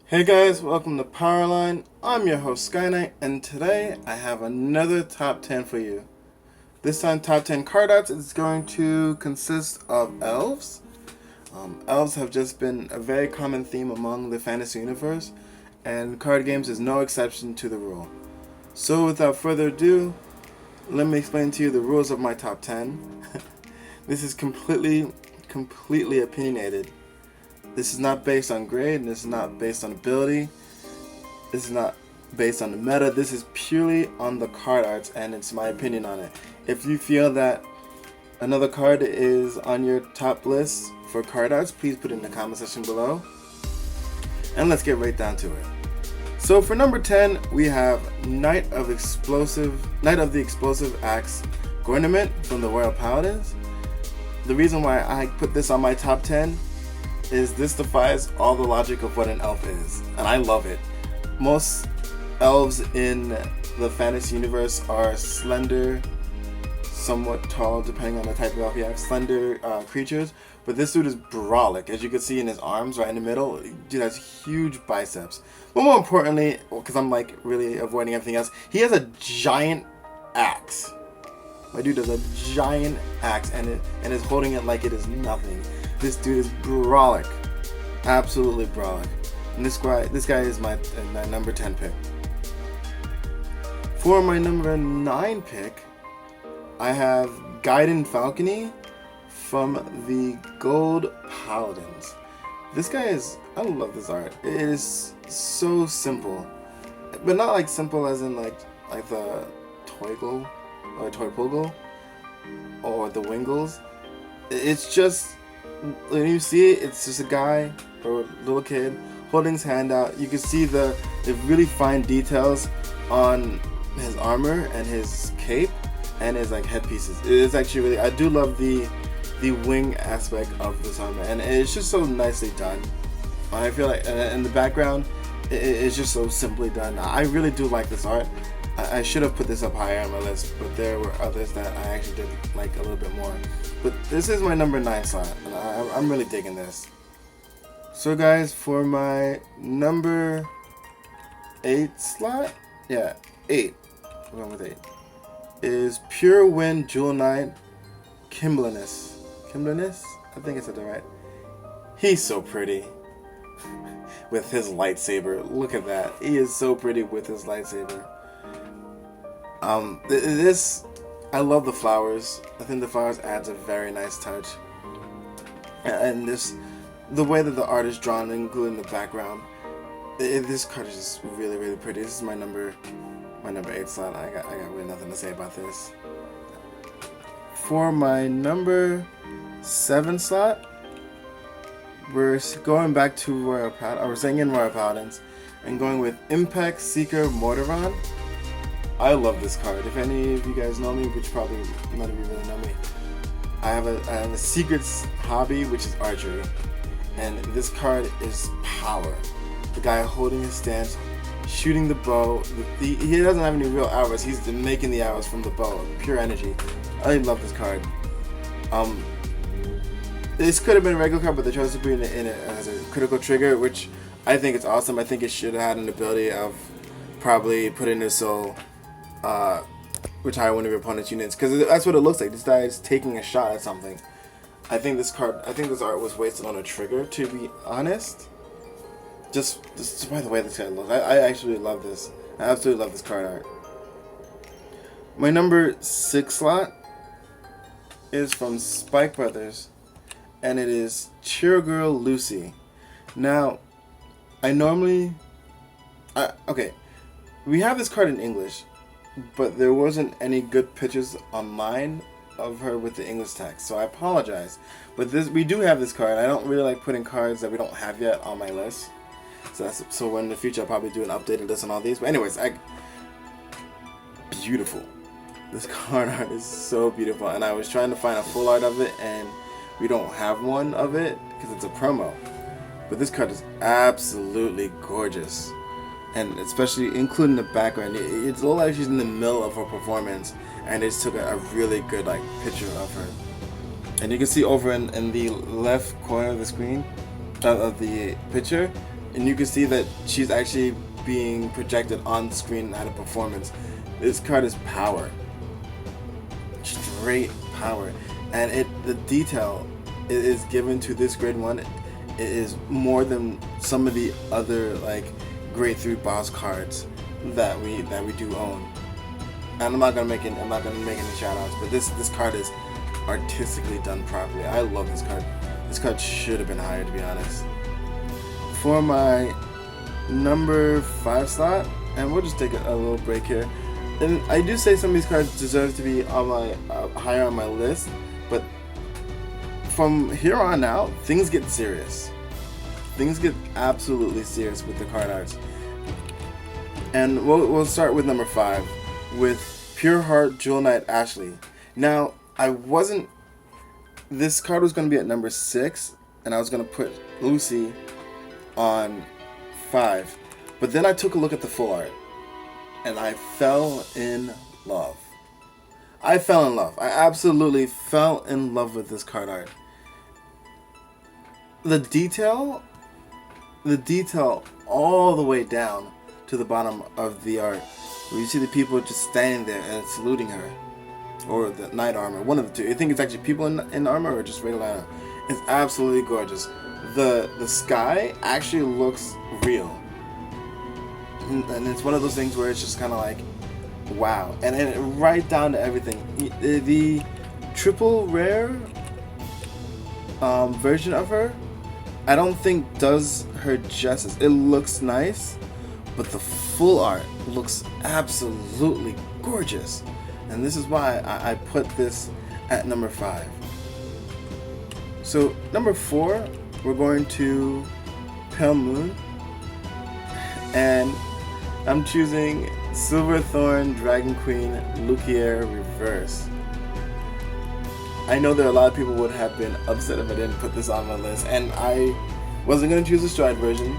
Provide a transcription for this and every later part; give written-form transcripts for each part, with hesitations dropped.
Hey guys, welcome to Powerline. I'm your host Sky Knight, and today I have another top 10 for you. This time, top 10 card arts is going to consist of elves. Elves have just been a very common theme among the fantasy universe, and card games is no exception to the rule. So without further ado, let me explain to you the rules of my top 10. This is completely opinionated. This is not based on grade, this is not based on ability, this is not based on the meta, this is purely on the card arts and it's my opinion on it. If you feel that another card is on your top list for card arts, please put it in the comment section below. And let's get right down to it. So for number 10, we have Knight of the Explosive Axe, Gornement from the Royal Paladins. The reason why I put this on my top 10 is this defies all the logic of what an elf is, and I love it. Most elves in the fantasy universe are slender, somewhat tall, depending on the type of elf you have, slender creatures, but this dude is brolic. As you can see in his arms right in the middle, dude has huge biceps. But more importantly, because I'm like really avoiding everything else, he has a giant axe. My dude has a giant axe and is holding it like it is nothing. This dude is brolic, absolutely brolic, and this guy is my number 10 pick. For my number 9 pick, I have Gulding Falcony from the Gold Paladins. This guy I love this art. It is so simple, but not like simple as in like the Toigle or Toypoggle or the Wingles. It's just, when you see it, it's just a guy or a little kid holding his hand out. You can see the really fine details on his armor and his cape and his like headpieces. It's actually really, I do love the wing aspect of this armor, and it's just so nicely done. I feel like in the background, it's just so simply done. I really do like this art. I should have put this up higher on my list, but there were others that I actually did like a little bit more. But this is my number 9 slot, and I'm really digging this. So guys, for my number 8 slot, 8, we're going with 8, is Pure Wind Jewel Knight Kymbelinus. Kymbelinus? I think I said that right. He's so pretty with his lightsaber. Look at that. He is so pretty with his lightsaber. I love the flowers. I think the flowers adds a very nice touch, and the way that the art is drawn, including the background, this card is just really pretty. This is my number 8 slot. I got really nothing to say about this. For my number 7 slot, we're going back to Royal Paladins. We're staying in Royal Paladins and going with Impact Seeker Moderen. I love this card. If any of you guys know me, which probably none of you really know me, I have a secret hobby, which is archery, and this card is power. The guy holding his stance, shooting the bow. He doesn't have any real arrows. He's making the arrows from the bow, pure energy. I love this card. This could have been a regular card, but they chose to put it in it as a critical trigger, which I think is awesome. I think it should have had an ability of probably putting his soul. Retire one of your opponent's units, because that's what it looks like. This guy is taking a shot at something. I think this art was wasted on a trigger, to be honest. Just by the way this guy looks. I actually love this. I absolutely love this card art. My number 6 slot is from Spike Brothers, and it is Cheer Girl Lucy. Now, okay, we have this card in English, but there wasn't any good pictures online of her with the English text, so I apologize. But we do have this card. I don't really like putting cards that we don't have yet on my list. So in the future I'll probably do an updated list on all these. But anyways, beautiful. This card art is so beautiful, and I was trying to find a full art of it, and we don't have one of it because it's a promo. But this card is absolutely gorgeous. And especially including the background, it's all like she's in the middle of her performance, and they just took a really good picture of her. And you can see over in the left corner of the screen of the picture, and you can see that she's actually being projected on screen at a performance. This card is power, straight power, and the detail it is given to this grade 1. It is more than some of the other like grade 3 boss cards that we do own. And I'm not gonna make any shout outs, but this card is artistically done properly. I love this card. This card should have been higher, to be honest. For my number 5 slot, and we'll just take a little break here. And I do say some of these cards deserve to be on my higher on my list, but from here on out, things get serious. Things get absolutely serious with the card arts. And we'll start with number 5, with Pure Heart Jewel Knight Ashlel. Now, this card was going to be at number 6, and I was going to put Lucy on 5. But then I took a look at the full art, and I fell in love. I absolutely fell in love with this card art. The detail all the way down to the bottom of the art, where you see the people just standing there and saluting her, or the knight armor, one of the two. I think it's actually people in armor or just regular armor. It's absolutely gorgeous. The sky actually looks real, and it's one of those things where it's just kind of like, wow. And right down to everything. The triple rare version of her, I don't think does her justice. It looks nice, but the full art looks absolutely gorgeous. And this is why I put this at number 5. So number 4, we're going to Pale Moon, and I'm choosing Silver Thorn Dragon Queen Luquier Reverse. I know that a lot of people would have been upset if I didn't put this on my list, and I wasn't going to choose the Stride version,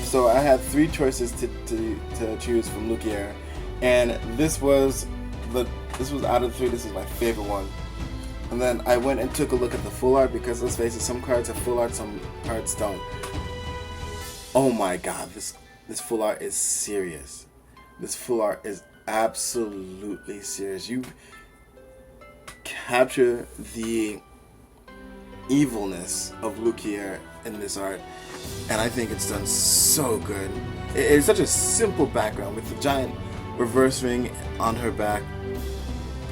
so I had 3 choices to choose from Luquier, and this was out of the 3, this is my favorite one. And then I went and took a look at the full art, because let's face it, some cards have full art, some cards don't. Oh my god, this full art is serious. This full art is absolutely serious. You capture the evilness of Luquier in this art, and I think it's done so good. It's such a simple background with the giant reverse ring on her back,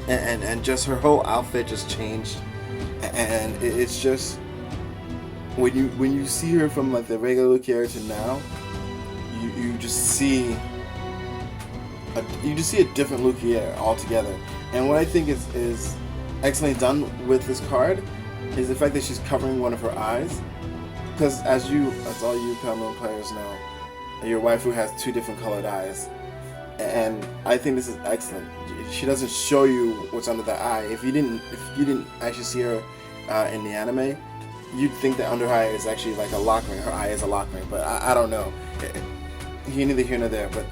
and just her whole outfit just changed, and it's just when you see her from like the regular Luquier to now, you just see a different Luquier altogether. And what I think is excellently done with this card is the fact that she's covering one of her eyes, because as all you Pale Moon players know, your waifu has 2 different colored eyes, and I think this is excellent. She doesn't show you what's under the eye. If you didn't actually see her in the anime, you'd think that under her eye is actually like a lock ring. Her eye is a lock ring, but I don't know. Neither here nor there. But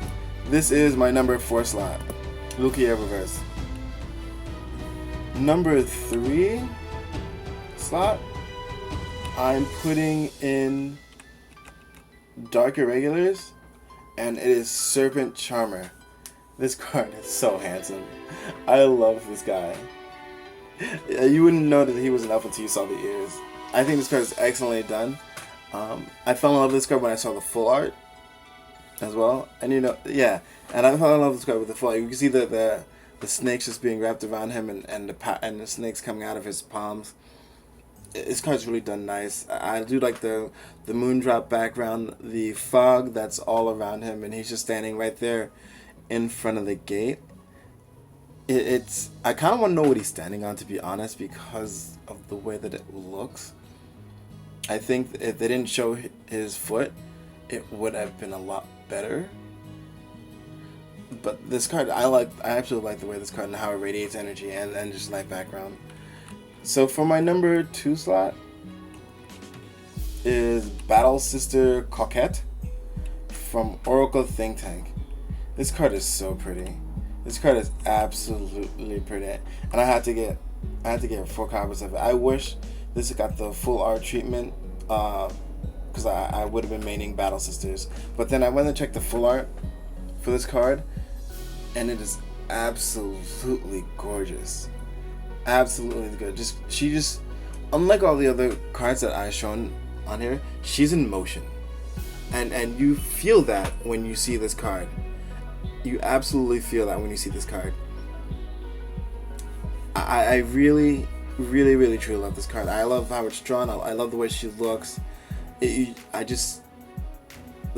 this is my number 4 slot, Luquier Reverse. Number 3 slot, I'm putting in Dark Irregulars, and it is Serpent Charmer. This card is so handsome. I love this guy. You wouldn't know that he was an elf until you saw the ears. I think this card is excellently done. I fell in love with this card when I saw the full art as well. And and I fell in love with this card with the full art. You can see the snakes just being wrapped around him, and the snakes coming out of his palms. This card's really done nice. I do like the moondrop background, the fog that's all around him, and he's just standing right there in front of the gate. I kind of want to know what he's standing on, to be honest, because of the way that it looks. I think if they didn't show his foot, it would have been a lot better. But this card, I absolutely like the way this card and how it radiates energy and just light background. So for my number 2 slot is Battle Sister Cocotte from Oracle Think Tank. This card is so pretty. This card is absolutely pretty, and I had to get 4 copies of it. I wish this got the full art treatment, because because I would have been maining Battle Sisters. But then I went and checked the full art for this card, and it is absolutely gorgeous. Absolutely good. She just, unlike all the other cards that I've shown on here, she's in motion. And you feel that when you see this card. You absolutely feel that when you see this card. I really, really, really truly love this card. I love how it's drawn. I love the way she looks. The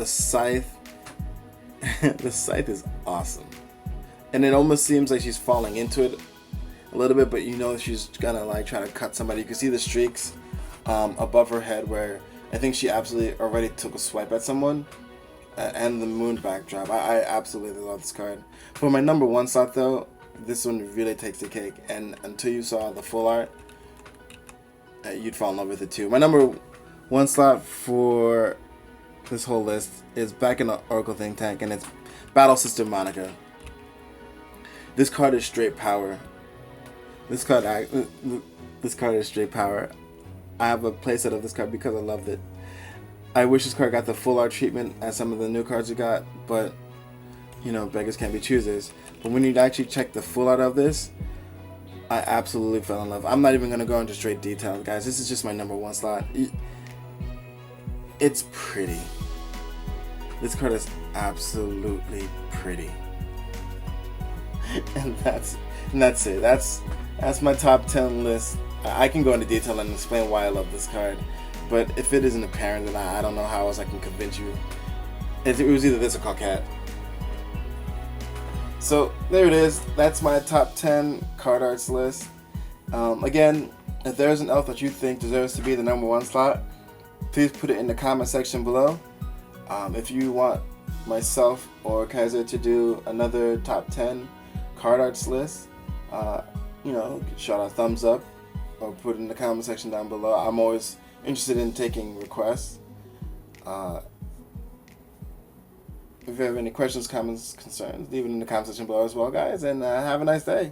scythe, the scythe is awesome. And it almost seems like she's falling into it a little bit, but you know she's gonna like try to cut somebody. You can see the streaks above her head where I think she absolutely already took a swipe at someone. And the moon backdrop. I absolutely love this card. For my number one slot though, this one really takes the cake, and until you saw the full art, you'd fall in love with it too. My number one slot for this whole list is back in the Oracle Think Tank, and it's Battle Sister Monaka. This card is straight power. This card is straight power. I have a playset of this card because I loved it. I wish this card got the full art treatment as some of the new cards we got, but you know, beggars can't be choosers. But when you actually check the full art of this, I absolutely fell in love. I'm not even going to go into straight details, guys. This is just my number one slot. It's pretty. This card is absolutely pretty. and that's it. That's my top 10 list. I can go into detail and explain why I love this card. But if it isn't apparent, then I don't know how else I can convince you. It was either this or Cocotte. So there it is. That's my top 10 card arts list. Again, if there's an elf that you think deserves to be the number one slot, please put it in the comment section below. If you want myself or Kaiser to do another top 10 card arts list, shout out thumbs up or put it in the comment section down below. I'm always interested in taking requests. If you have any questions, comments, concerns, leave it in the comment section below as well, guys, and have a nice day.